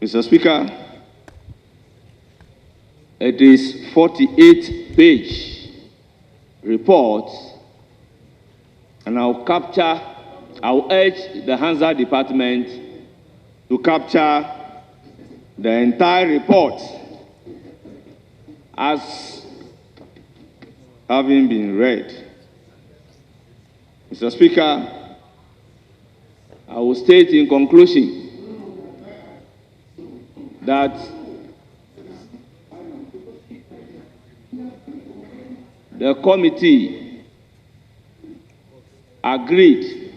Mr. Speaker, it is 48-page report, and I'll urge the Hansard Department to capture the entire report as having been read. Mr. Speaker, I will state in conclusion that the committee agreed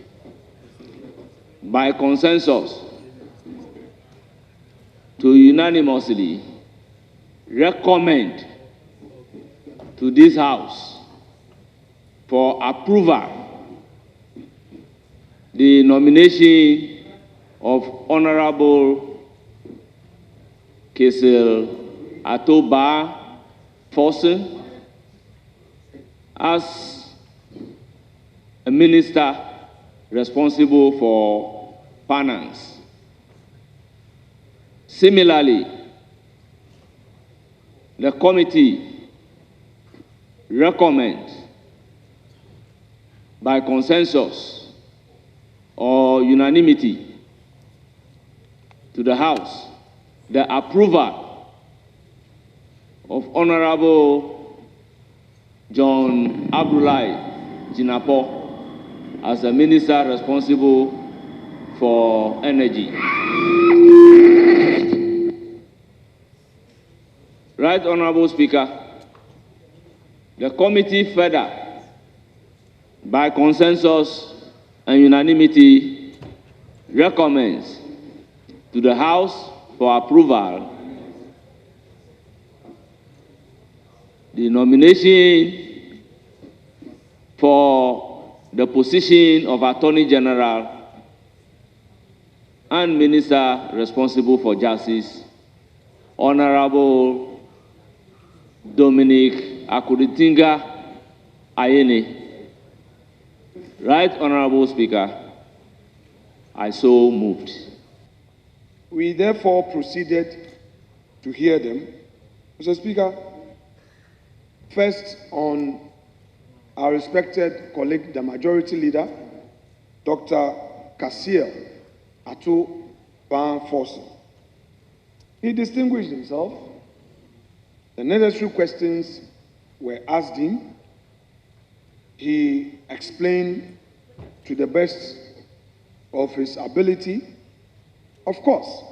by consensus to unanimously recommend to this House for approval the nomination of Honorable Cassiel Ato Forson as a minister responsible for finance. Similarly, the committee recommends by consensus or unanimity to the House the approval of Honorable John Abdullahi Jinapor as the minister responsible for energy. Right, Honorable Speaker, the committee further, by consensus and unanimity, recommends to the House for approval the nomination for the position of Attorney General and Minister responsible for Justice, Honorable Dominic Ayine. Right, Honorable Speaker, I so moved. We therefore proceeded to hear them. Mr. Speaker, first on our respected colleague, the Majority Leader, Dr. Cassiel Ato Forson. He distinguished himself. The necessary questions were asked him. He explained to the best of his ability. Of course,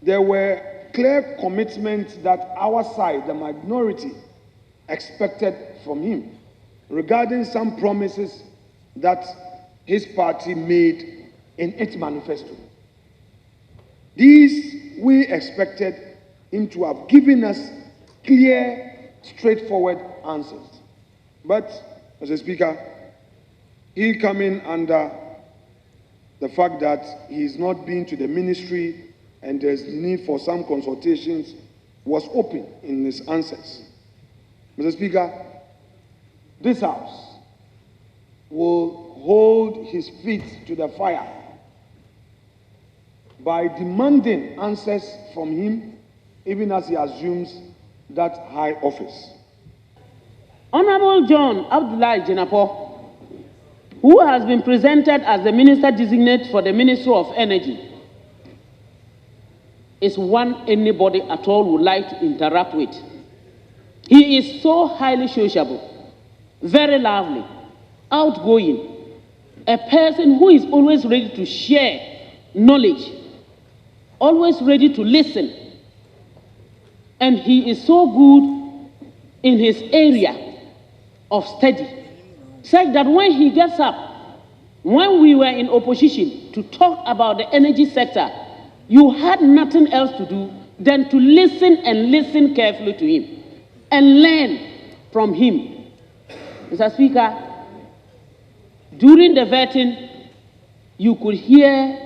there were clear commitments that our side, the minority, expected from him regarding some promises that his party made in its manifesto. These we expected him to have given us clear, straightforward answers. But, Mr. Speaker, he coming under the fact that he is not been to the ministry and there's need for some consultations was open in his answers. Mr. Speaker, this House will hold his feet to the fire by demanding answers from him even as he assumes that high office. Honorable John Abdullahi Jinapor, who has been presented as the Minister Designate for the Ministry of Energy, is one anybody at all would like to interact with. He is so highly sociable, very lively, outgoing, a person who is always ready to share knowledge, always ready to listen. And he is so good in his area of study, such that when he gets up, when we were in opposition to talk about the energy sector, you had nothing else to do than to listen and listen carefully to him and learn from him. Mr. Speaker, during the vetting, you could hear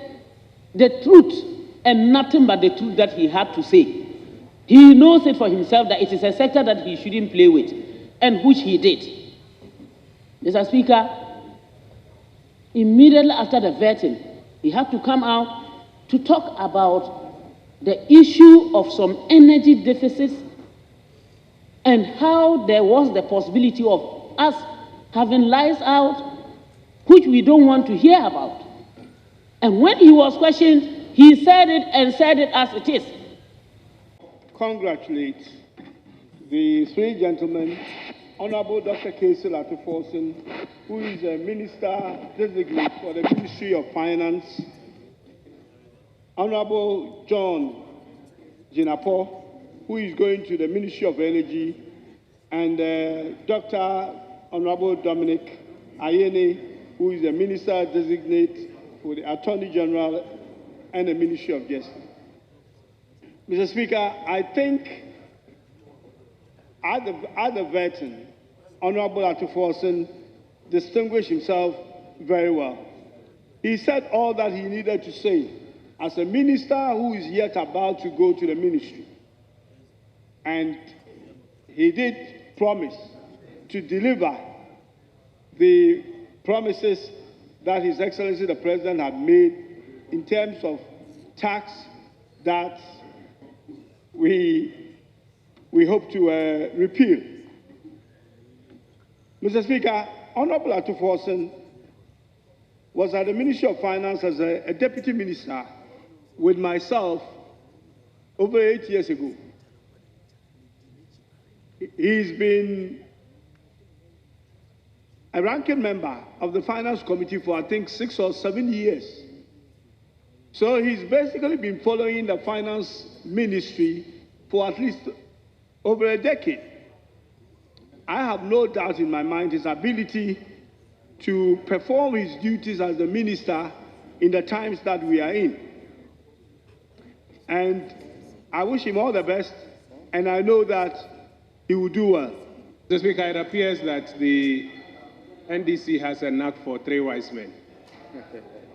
the truth and nothing but the truth that he had to say. He knows it for himself that it is a sector that he shouldn't play with, and which he did. Mr. Speaker, immediately after the vetting, he had to come out to talk about the issue of some energy deficits and how there was the possibility of us having lights out, which we don't want to hear about. And when he was questioned, he said it and said it as it is. Congratulate the three gentlemen, Honorable Dr. Cassiel Ato Forson, who is a minister designate for the Ministry of Finance, Honorable John Jinapor, who is going to the Ministry of Energy, and Dr. Honorable Dominic Ayine, who is the minister designate for the Attorney General and the Ministry of Justice. Mr. Speaker, I think at the veteran, Honorable Ato Forson distinguished himself very well. He said all that he needed to say as a minister who is yet about to go to the ministry. And he did promise to deliver the promises that His Excellency the President had made in terms of tax that we hope to repeal. Mr. Speaker, Honorable Ato Forson was at the Ministry of Finance as a deputy minister with myself over 8 years ago. He's been a ranking member of the Finance Committee for, I think, 6 or 7 years. So he's basically been following the Finance Ministry for at least over a decade. I have no doubt in my mind his ability to perform his duties as the minister in the times that we are in. And I wish him all the best, and I know that he will do well. Mr. Speaker, it appears that the NDC has a knack for three wise men.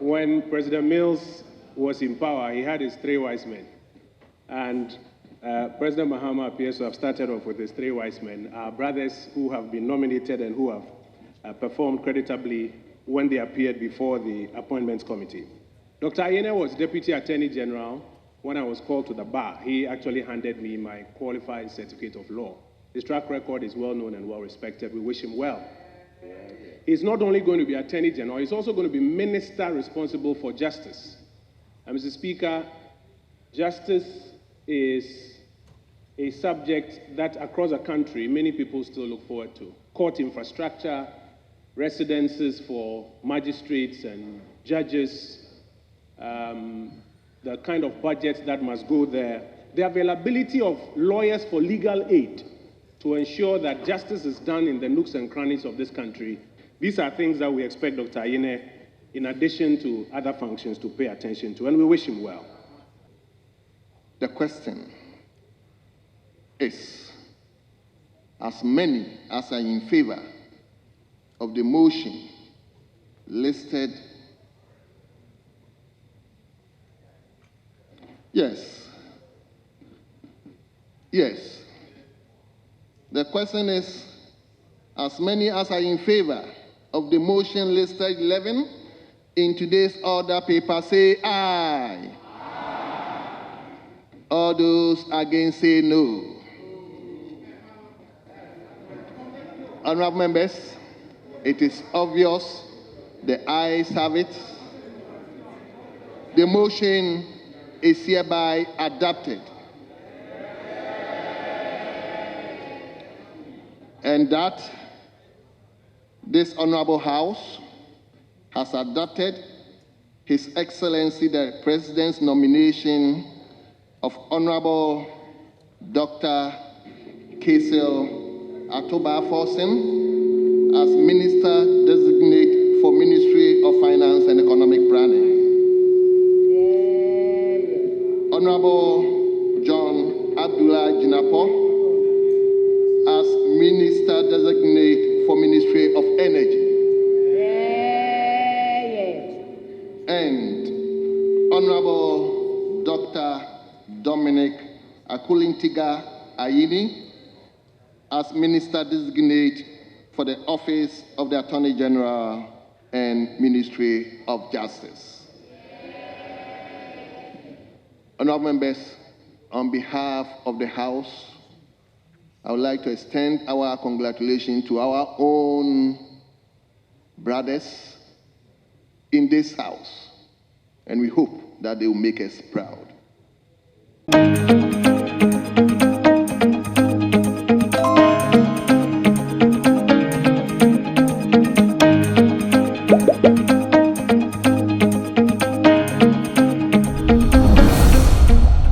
When President Mills was in power, he had his three wise men. And President Mahama appears to have started off with his three wise men, our brothers who have been nominated and who have performed creditably when they appeared before the Appointments Committee. Dr. Ayine was Deputy Attorney General when I was called to the bar. He actually handed me my qualified certificate of law. His track record is well known and well respected. We wish him well. He's not only going to be Attorney General, he's also going to be Minister responsible for justice. And Mr. Speaker, justice is a subject that across the country many people still look forward to. Court infrastructure, residences for magistrates and judges, the kind of budget that must go there, the availability of lawyers for legal aid to ensure that justice is done in the nooks and crannies of this country. These are things that we expect Dr. Ayine, in addition to other functions, to pay attention to, and we wish him well. The question is, as many as are in favor of the motion listed, yes. Yes. The question is, as many as are in favor of the motion listed 11 in today's order paper, say aye. Aye. All those against say no. Honorable members, it is obvious the ayes have it. The motion is hereby adopted. And that this Honorable House has adopted His Excellency the President's nomination of Honorable Dr. Cassiel Ato Forson as Minister Designate for Ministry of Finance and Economic Planning. Honorable John Abdullah Jinapor as Minister Designate for Ministry of Energy. And Honorable Dr. Dominic Ayine as Minister Designate for the Office of the Attorney General and Ministry of Justice. Honorable members, on behalf of the House, I would like to extend our congratulations to our own brothers in this House, and we hope that they will make us proud.